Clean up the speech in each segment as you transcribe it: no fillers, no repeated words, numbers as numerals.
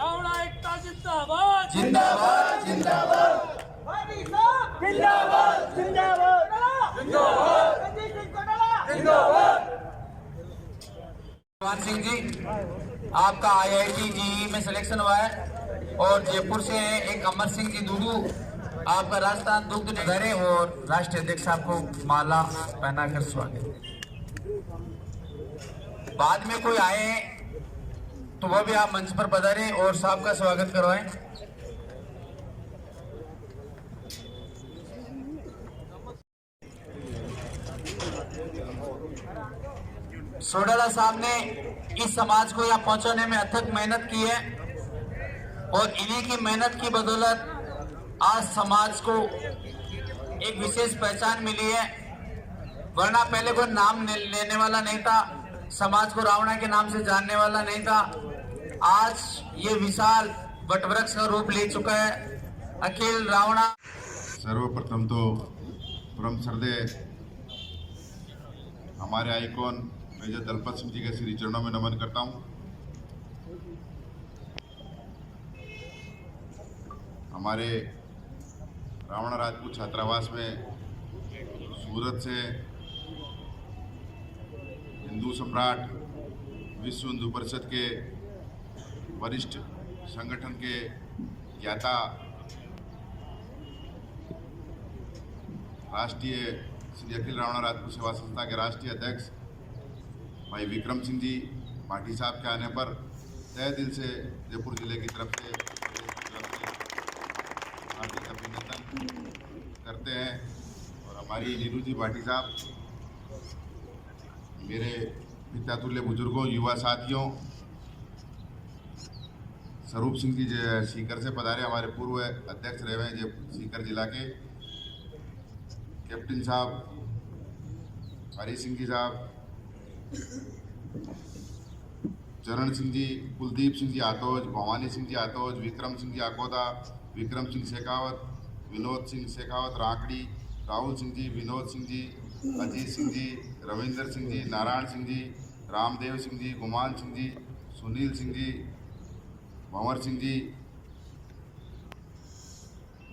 रावणा एकता जिंदाबाद जिंदाबाद जिंदाबाद जिंदाबाद जिंदाबाद जिंदाबाद। भगवान सिंह जी, आपका IIT JEE में सिलेक्शन हुआ है और जयपुर से हैं एक अमर सिंह जी दूदू, आपका राजस्थान दुग्ध निगम और राष्ट्रीय अध्यक्ष आपको माला पहनाकर स्वागत। बाद में कोई आए तो वह भी आप मंच पर पधारें और साहब का स्वागत करवाएं। सोडाला साहब ने इस समाज को यहाँ पहुंचाने में अथक मेहनत की है और इन्हीं की मेहनत की बदौलत आज समाज को एक विशेष पहचान मिली है। वरना पहले कोई नाम लेने वाला नहीं था, समाज को रावणा के नाम से जानने वाला नहीं था। आज ये विशाल वटवृक्ष का रूप ले चुका है अखिल रावणा। सर्वप्रथम तो परम श्रद्धेय हमारे आइकॉन मेजर दलपत सिंह जी के श्री चरणों में नमन करता हूं। हमारे रावणा राजपूत छात्रावास में सूरत से हिंदू सम्राट विश्व हिंदू परिषद के वरिष्ठ संगठन के ज्ञाता राष्ट्रीय श्री अखिल रावणा राजपूत सेवा संस्था के राष्ट्रीय अध्यक्ष भाई विक्रम सिंह जी पाठी साहब के आने पर तहे दिल से जयपुर जिले की तरफ से हार्दिक अभिनंदन करते हैं। और हमारी नीरू जी पाठी साहब, मेरे पितातुल्य बुजुर्गों, युवा साथियों, स्वरूप सिंह जी सीकर से पधारे, हमारे पूर्व अध्यक्ष रहे हैं सीकर जिला के, कैप्टन साहब हरी सिंह जी साहब, चरण सिंह जी, कुलदीप सिंह जी आतोज, भवानी सिंह जी आतोज, विक्रम सिंह जी आकोदा, विक्रम सिंह शेखावत, विनोद सिंह शेखावत राकड़ी, राहुल सिंह जी, विनोद सिंह जी, अजीत सिंह जी, रविंदर सिंह जी, नारायण सिंह जी, रामदेव सिंह जी, गुमान सिंह जी, सुनील सिंह जी, भंवर सिंह जी,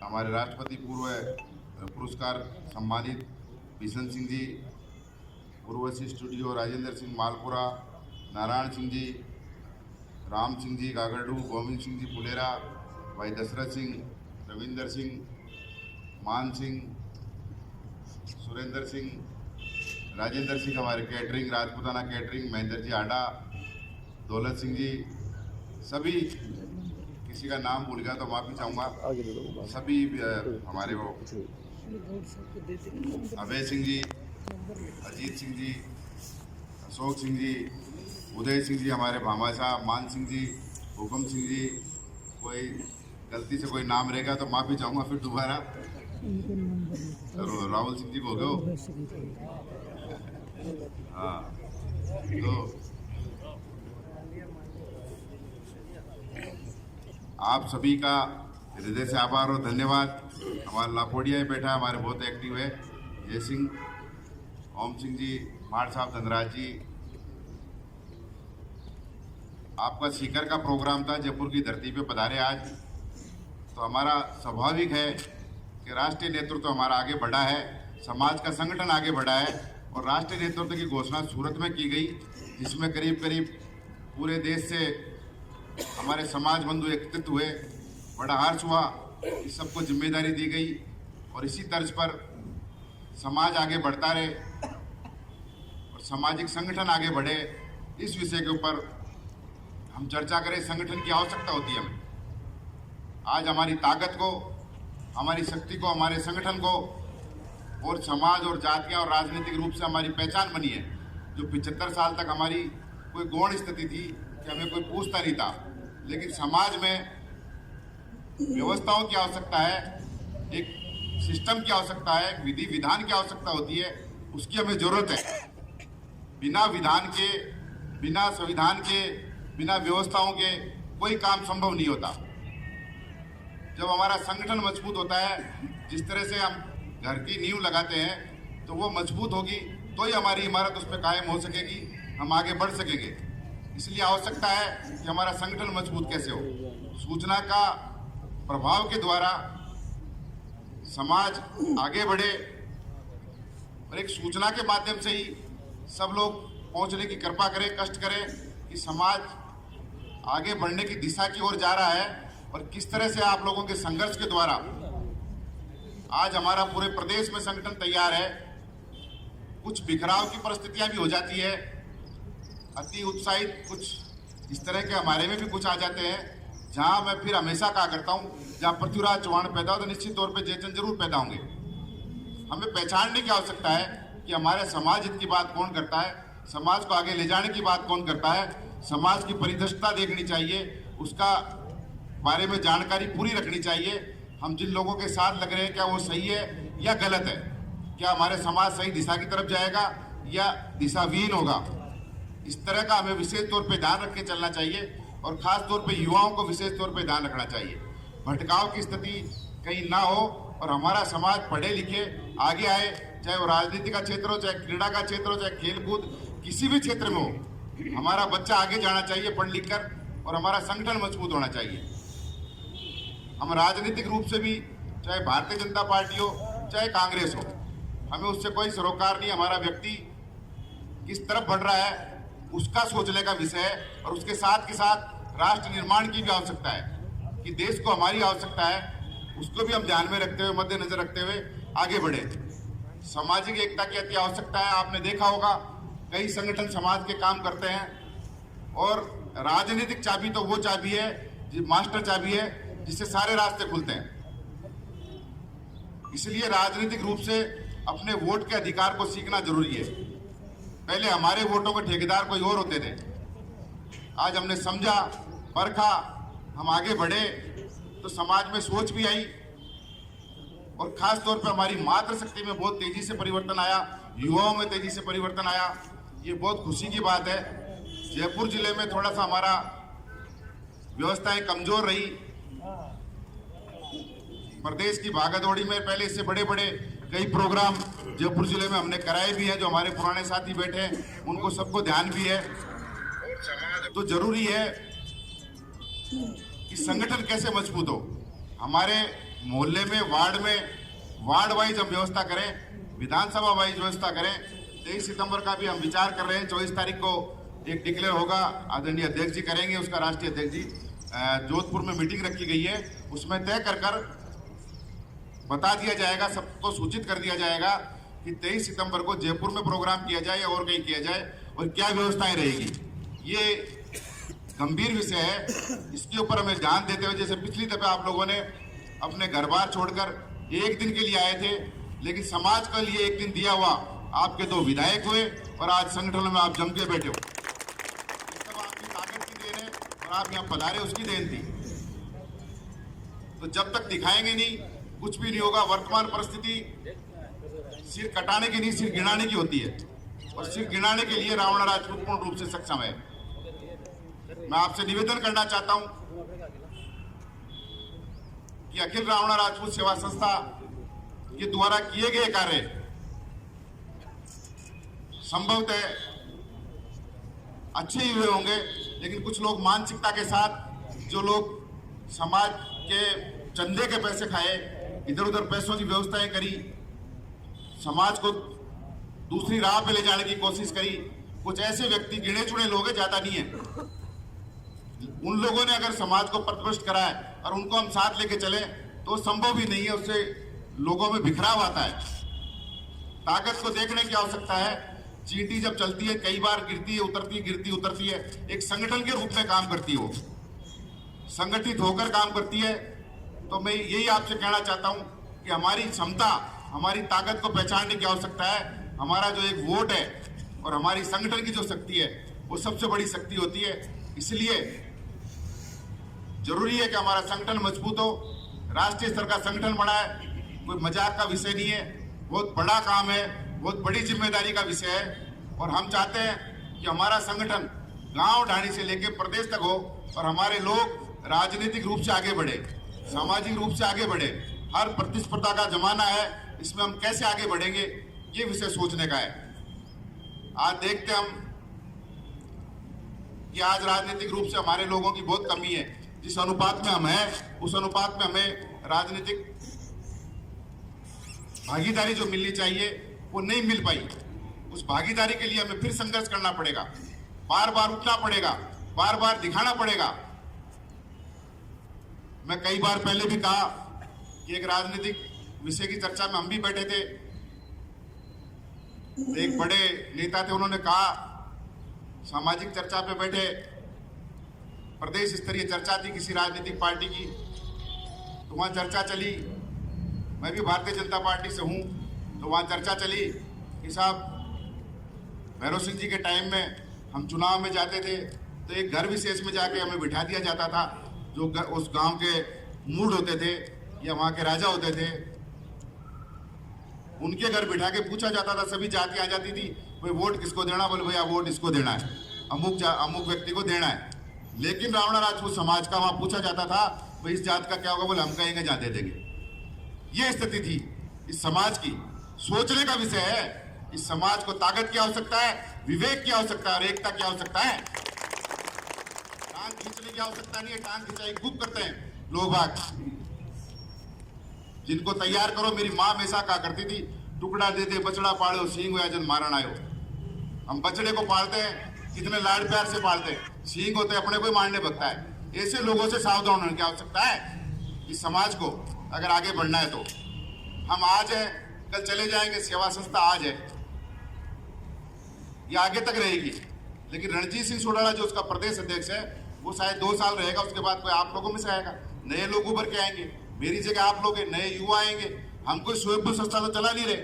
हमारे राष्ट्रपति पूर्व पुरस्कार सम्मानित बिशन सिंह जी, उर्वशी स्टूडियो राजेंद्र सिंह मालपुरा, नारायण सिंह जी, राम सिंह जी गागड़ू, गोविंद सिंह जी पुलेरा, भाई दशरथ सिंह, रविंदर सिंह, मान सिंह, सुरेंद्र सिंह, राजेंद्र सिंह, हमारे कैटरिंग राजपूताना कैटरिंग, महेंद्र जी आडा, दौलत सिंह जी, सभी, किसी का नाम भूल गया तो माफ़ी चाहूँगा, सभी हमारे वो अभय सिंह जी, अजीत सिंह जी, अशोक सिंह जी, उदय सिंह जी, हमारे भामा साहब, मान सिंह जी, हुकम सिंह जी, कोई गलती से कोई नाम रहेगा तो माफ़ी चाहूँगा फिर दोबारा। राहुल सिंह जी को हो गए। हाँ, तो आप सभी का हृदय से आभार और धन्यवाद। हमारा लाखोड़िया बैठा हमारे बहुत एक्टिव है, जय सिंह, ओम सिंह जी, मार साहब, धनराज जी। आपका सीकर का प्रोग्राम था, जयपुर की धरती पे पधारे आज, तो हमारा स्वाभाविक है कि राष्ट्रीय नेतृत्व हमारा आगे बढ़ा है, समाज का संगठन आगे बढ़ा है और राष्ट्रीय नेतृत्व की घोषणा सूरत में की गई, जिसमें करीब करीब पूरे देश से हमारे समाज बंधु एकत्रित हुए। बड़ा हर्ष हुआ, इस सबको जिम्मेदारी दी गई और इसी तर्ज पर समाज आगे बढ़ता रहे और सामाजिक संगठन आगे बढ़े, इस विषय के ऊपर हम चर्चा करें। संगठन की आवश्यकता होती है हमें। आज हमारी ताकत को, हमारी शक्ति को, हमारे संगठन को और समाज और जातियाँ और राजनीतिक रूप से हमारी पहचान बनी है। जो 75 साल तक हमारी कोई गौण स्थिति थी कि हमें कोई पूछता नहीं था, लेकिन समाज में व्यवस्थाओं की आवश्यकता है, एक सिस्टम की आवश्यकता है, एक विधि विधान की आवश्यकता होती है, उसकी हमें जरूरत है। बिना विधान के, बिना संविधान के, बिना व्यवस्थाओं के कोई काम संभव नहीं होता। जब हमारा संगठन मजबूत होता है, जिस तरह से हम घर की नींव लगाते हैं, तो वो मजबूत होगी तो ही हमारी इमारत उस पर कायम हो सकेगी, हम आगे बढ़ सकेंगे। इसलिए आवश्यकता है कि हमारा संगठन मजबूत कैसे हो। सूचना का प्रभाव के द्वारा समाज आगे बढ़े और एक सूचना के माध्यम से ही सब लोग पहुंचने की कृपा करें, कष्ट करें कि समाज आगे बढ़ने की दिशा की ओर जा रहा है और किस तरह से आप लोगों के संघर्ष के द्वारा आज हमारा पूरे प्रदेश में संगठन तैयार है। कुछ बिखराव की परिस्थितियां भी हो जाती है, अति उत्साहित कुछ इस तरह के हमारे में भी कुछ आ जाते हैं, जहां मैं फिर हमेशा कहा करता हूं, जहां पृथ्वीराज चौहान पैदा हो तो निश्चित तौर पे जयचंद जरूर पैदा होंगे। हमें पहचानने की आवश्यकता है कि हमारे समाज हित की बात कौन करता है, समाज को आगे ले जाने की बात कौन करता है, समाज की परिदृष्टता देखनी चाहिए, उसका बारे में जानकारी पूरी रखनी चाहिए। हम जिन लोगों के साथ लग रहे हैं क्या वो सही है या गलत है, क्या हमारे समाज सही दिशा की तरफ जाएगा या दिशाविहीन होगा, इस तरह का हमें विशेष तौर पे ध्यान रख के चलना चाहिए और खास तौर पे युवाओं को विशेष तौर पे ध्यान रखना चाहिए। भटकाव की स्थिति कहीं ना हो और हमारा समाज पढ़े लिखे आगे आए, चाहे वो राजनीति का क्षेत्र हो, चाहे क्रीड़ा का क्षेत्र हो, चाहे खेलकूद किसी भी क्षेत्र में हो, हमारा बच्चा आगे जाना चाहिए पढ़ लिख कर और हमारा संगठन मजबूत होना चाहिए। हम राजनीतिक रूप से भी, चाहे भारतीय जनता पार्टी हो चाहे कांग्रेस हो, हमें उससे कोई सरोकार नहीं। हमारा व्यक्ति किस तरफ बढ़ रहा है उसका सोचने का विषय है और उसके साथ के साथ राष्ट्र निर्माण की भी आवश्यकता है कि देश को हमारी आवश्यकता है, उसको भी हम ध्यान में रखते हुए, मद्देनजर रखते हुए आगे बढ़े। सामाजिक एकता की अति आवश्यकता है। आपने देखा होगा कई संगठन समाज के काम करते हैं और राजनीतिक चाबी तो वो चाबी है, मास्टर चाबी है जिससे सारे रास्ते खुलते हैं। इसलिए राजनीतिक रूप से अपने वोट के अधिकार को सीखना जरूरी है। पहले हमारे वोटों के ठेकेदार कोई और होते थे, आज हमने समझा, परखा, हम आगे बढ़े तो समाज में सोच भी आई और खास तौर पर हमारी मातृशक्ति में बहुत तेजी से परिवर्तन आया, युवाओं में तेजी से परिवर्तन आया। ये बहुत खुशी की बात है। जयपुर जिले में थोड़ा सा हमारा व्यवस्थाएं कमजोर रही, प्रदेश की भागदौड़ी में पहले इससे बड़े बड़े कई प्रोग्राम जयपुर जिले में हमने कराए भी हैं, जो हमारे पुराने साथी बैठे हैं उनको सबको ध्यान भी है। तो जरूरी है कि संगठन कैसे मजबूत हो। हमारे मोहल्ले में, वार्ड वाइज हम व्यवस्था करें, विधानसभा वाइज व्यवस्था करें। 23 सितंबर का भी हम विचार कर रहे हैं। 24 तारीख को एक डिक्लेयर होगा, आदरणीय अध्यक्ष जी करेंगे उसका, राष्ट्रीय अध्यक्ष जी। जोधपुर में मीटिंग रखी गई है, उसमें तय कर बता दिया जाएगा, सबको सूचित कर दिया जाएगा कि 23 सितंबर को जयपुर में प्रोग्राम किया जाए या और कहीं किया जाए और क्या व्यवस्थाएं रहेगी। ये गंभीर विषय है, इसके ऊपर हमें ध्यान देते हुए, जैसे पिछली दफे आप लोगों ने अपने घर बार छोड़कर एक दिन के लिए आए थे, लेकिन समाज के लिए एक दिन दिया हुआ आपके 2 विधायक हुए और आज संगठन में आप जम के बैठे हो। सब आपकी ताकत की देन है और आप यहाँ पधारे उसकी देन थी। तो जब तक दिखाएंगे नहीं कुछ भी नहीं होगा। वर्तमान परिस्थिति सिर कटाने की नहीं, सिर गिनाने की होती है और सिर गिनाने के लिए रावण राजपूत पूर्ण रूप से सक्षम है। मैं आपसे निवेदन करना चाहता हूं कि अखिल रावण राजपूत सेवा संस्था के द्वारा किए गए कार्य संभवतः अच्छे ही हुए होंगे, लेकिन कुछ लोग मानसिकता के साथ, जो लोग समाज के चंदे के पैसे खाए, इधर उधर पैसों की व्यवस्थाएं करी, समाज को दूसरी राह पे ले जाने की कोशिश करी, कुछ ऐसे व्यक्ति गिने चुने लोग हैं, ज्यादा नहीं है, उन लोगों ने अगर समाज को पथभ्रष्ट करा है और उनको हम साथ लेके चले तो संभव ही नहीं है। उससे लोगों में बिखराव आता है। ताकत को देखने की आवश्यकता है। चींटी जब चलती है कई बार गिरती है, उतरती है, गिरती उतरती है, एक संगठन के रूप में काम करती है, वो संगठित होकर काम करती है। तो मैं यही आपसे कहना चाहता हूं कि हमारी क्षमता, हमारी ताकत को पहचानने की आवश्यकता है। हमारा जो एक वोट है और हमारी संगठन की जो शक्ति है वो सबसे बड़ी शक्ति होती है। इसलिए जरूरी है कि हमारा संगठन मजबूत हो। राष्ट्रीय स्तर का संगठन बना है, कोई मजाक का विषय नहीं है, बहुत बड़ा काम है, बहुत बड़ी जिम्मेदारी का विषय है और हम चाहते हैं कि हमारा संगठन गांव ढाणी से लेकर प्रदेश तक हो और हमारे लोग राजनीतिक रूप से आगे बढ़े, सामाजिक रूप से आगे बढ़े। हर प्रतिस्पर्धा का जमाना है, इसमें हम कैसे आगे बढ़ेंगे ये विषय सोचने का है। आज देखते हम कि आज राजनीतिक रूप से हमारे लोगों की बहुत कमी है। जिस अनुपात में हम हैं उस अनुपात में हमें राजनीतिक भागीदारी जो मिलनी चाहिए वो नहीं मिल पाई। उस भागीदारी के लिए हमें फिर संघर्ष करना पड़ेगा, बार बार उठना पड़ेगा, बार बार दिखाना पड़ेगा। मैं कई बार पहले भी कहा कि एक राजनीतिक विषय की चर्चा में हम भी बैठे थे, एक बड़े नेता थे, उन्होंने कहा सामाजिक चर्चा पे बैठे, प्रदेश स्तरीय चर्चा थी किसी राजनीतिक पार्टी की, तो वहाँ चर्चा चली, मैं भी भारतीय जनता पार्टी से हूँ, तो वहाँ चर्चा चली कि साहब भैरव सिंह जी के टाइम में हम चुनाव में जाते थे तो एक घर विशेष में जाके हमें बिठा दिया जाता था, जो उस गांव के मूड होते थे या वहाँ के राजा होते थे, उनके घर बिठा के पूछा जाता था, सभी जाति आ जाती थी, भाई वोट किसको देना, बोले भैया वोट इसको देना है, अमुक व्यक्ति को देना है। लेकिन रावणा राजपूत समाज का वहाँ पूछा जाता था, भाई इस जात का क्या होगा, बोले हम कहेंगे जहाँ दे देंगे। ये स्थिति थी इस समाज की। सोचने का विषय है, इस समाज को ताकत की आवश्यकता है, विवेक की आवश्यकता है और एकता की आवश्यकता है। टांग खींचने की आवश्यकता नहीं है, टांग खिंचाई खूब करते हैं लोग बाग। जिनको तैयार करो, मेरी माँ हमेशा कहा करती थी, टुकड़ा दे दे बछड़ा पालो, सींग या जन मारन आयो। हम बछड़े को पालते हैं, कितने लाड प्यार से पालते हैं, सींग होते अपने को ही मारने भगता है। ऐसे लोगों से सावधान होने की आवश्यकता है। इस समाज को अगर आगे बढ़ना है तो हम आज है, कल चले जाएंगे, सेवा संस्था आज है, ये आगे तक रहेगी। लेकिन रणजीत सिंह सोडाला जो उसका प्रदेश अध्यक्ष है, वो शायद 2 साल रहेगा, उसके बाद कोई आप लोगों में से आएगा, नए लोग उभर के आएंगे, मेरी जगह आप लोग नए युवा आएंगे। हम कोई स्वयंभू संस्था तो चला नहीं रहे,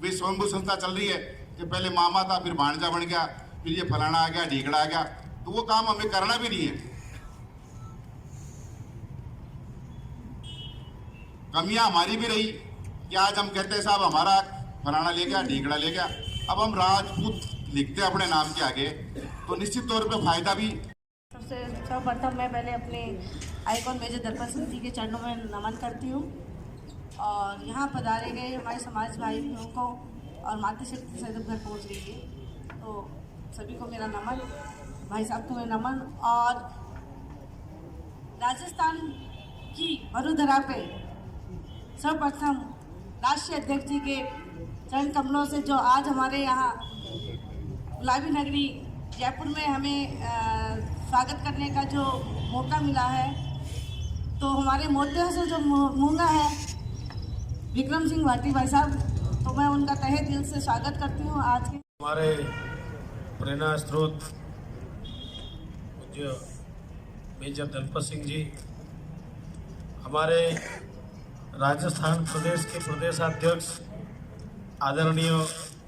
वे स्वयंभू संस्था चल रही है कि पहले मामा था, फिर भांजा बन गया, फिर ये फलाना आ गया, ढीगड़ा आ गया, तो वो काम हमें करना भी नहीं है। कमियां हमारी भी रही कि आज हम कहते हैं साहब हमारा फलाना ले गया, ढीगड़ा ले गया। अब हम राजपूत लिखते हैं अपने नाम के आगे, तो निश्चित तौर पे फायदा भी। सबसे सर्वप्रथम मैं पहले अपने आइकॉन मेजर दर्पण सिंह जी के चरणों में नमन करती हूँ और यहाँ पधारे गए हमारे समाज भाइयों को और मातृशक्ति से जब घर पहुँच गई है, तो सभी को मेरा नमन, भाई साहब को मेरा नमन। और राजस्थान की वडोदरा पे सर्वप्रथम राष्ट्रीय अध्यक्ष जी के चरण कमलों से जो आज हमारे यहाँ गुलाबी नगरी जयपुर में हमें स्वागत करने का जो मौका मिला है, तो हमारे मोतिया से जो मूंगा है विक्रम सिंह भाटी भाई साहब, तो मैं उनका तहे दिल से स्वागत करती हूँ। आज के हमारे प्रेरणा स्रोत पूज्य मेजर दर्पण सिंह जी, हमारे राजस्थान प्रदेश के प्रदेशाध्यक्ष आदरणीय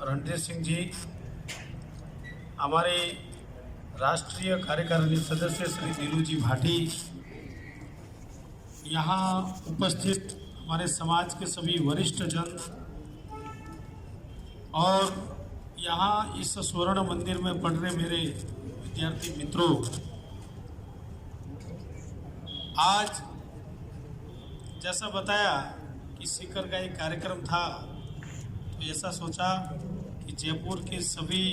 रणजीत सिंह जी, हमारे राष्ट्रीय कार्यकारिणी सदस्य श्री नीलू जी भाटी, यहाँ उपस्थित हमारे समाज के सभी वरिष्ठ जन और यहाँ इस स्वर्ण मंदिर में पढ़ रहे मेरे विद्यार्थी मित्रों, आज जैसा बताया कि सीकर का एक कार्यक्रम था, तो ऐसा सोचा कि जयपुर के सभी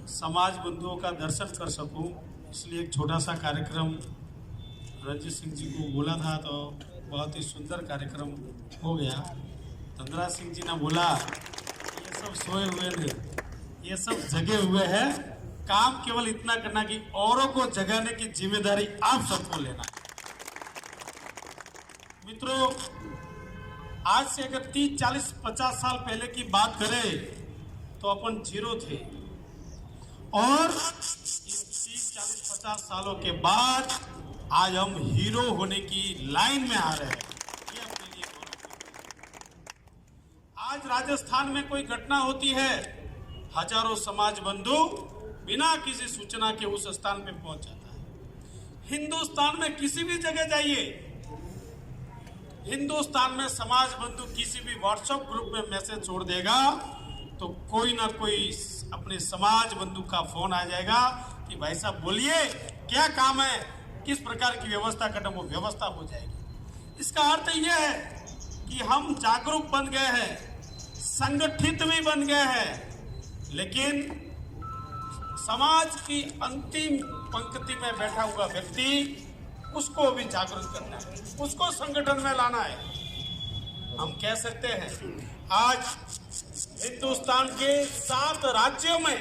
समाज बंधुओं का दर्शन कर सकूं, इसलिए एक छोटा सा कार्यक्रम रणजीत सिंह जी को बोला था, तो बहुत ही सुंदर कार्यक्रम हो गया। धनराज सिंह जी ने बोला ये सब सोए हुए नहीं, ये सब जगे हुए हैं, काम केवल इतना करना कि औरों को जगाने की जिम्मेदारी आप सबको लेना है। मित्रों, आज से अगर 30, 40, 50 साल पहले की बात करें तो अपन जीरो थे, और 30, 40, 50 सालों के बाद आज हम हीरो होने की लाइन में आ रहे हैं। ये अपने लिए गौरव। आज राजस्थान में कोई घटना होती है, हजारों समाज बंधु बिना किसी सूचना के उस स्थान पे पहुंच जाता है। हिंदुस्तान में किसी भी जगह जाइए, हिंदुस्तान में समाज बंधु किसी भी व्हाट्सएप ग्रुप में मैसेज छोड़ देगा तो कोई ना कोई अपने समाज बंधु का फोन आ जाएगा कि भाई साहब बोलिए क्या काम है, किस प्रकार की व्यवस्था करना, वो व्यवस्था हो जाएगी। इसका अर्थ यह है कि हम जागरूक बन गए हैं, संगठित भी बन गए हैं, लेकिन समाज की अंतिम पंक्ति में बैठा हुआ व्यक्ति, उसको भी जागरूक करना है, उसको संगठन में लाना है। हम कह सकते हैं आज हिंदुस्तान के 7 राज्यों में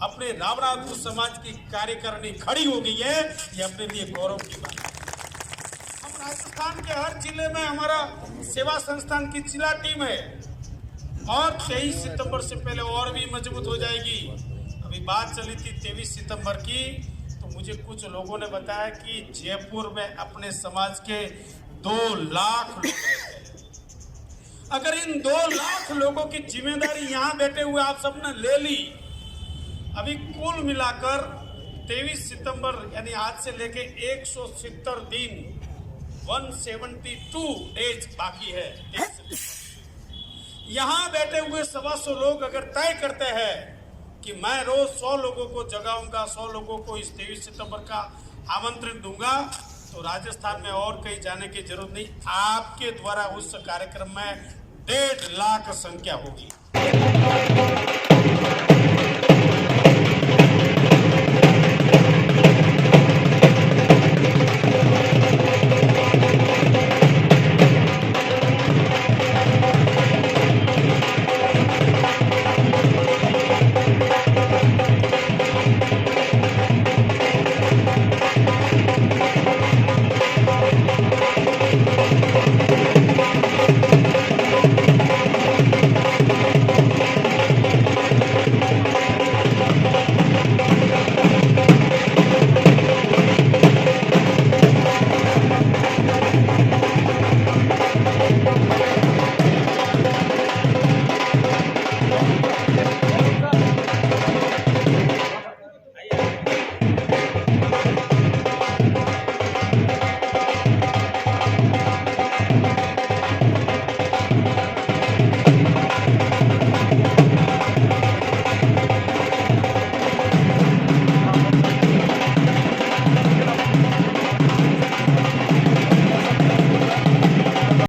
अपने रावणापुर समाज की कार्यकारिणी खड़ी हो गई है। ये अपने लिए गौरव की बात है। हम राजस्थान के हर जिले में हमारा सेवा संस्थान की जिला टीम है और 23 सितंबर से पहले और भी मजबूत हो जाएगी। अभी बात चली थी 23 सितंबर की, तो मुझे कुछ लोगों ने बताया कि जयपुर में अपने समाज के 2 लाख लोग रहते हैं। अगर इन 2 लाख लोगों की जिम्मेदारी यहाँ बैठे हुए आप सबने ले ली, अभी कुल मिलाकर 23 सितंबर यानी आज से लेके 170 दिन 172 डेज बाकी है। यहाँ बैठे हुए 125 लोग अगर तय करते हैं कि मैं रोज 100 लोगों को जगाऊंगा, 100 लोगों को इस 23 सितंबर का आमंत्रण दूंगा, तो राजस्थान में और कहीं जाने की जरूरत नहीं। आपके द्वारा उस कार्यक्रम में 1.5 लाख संख्या होगी।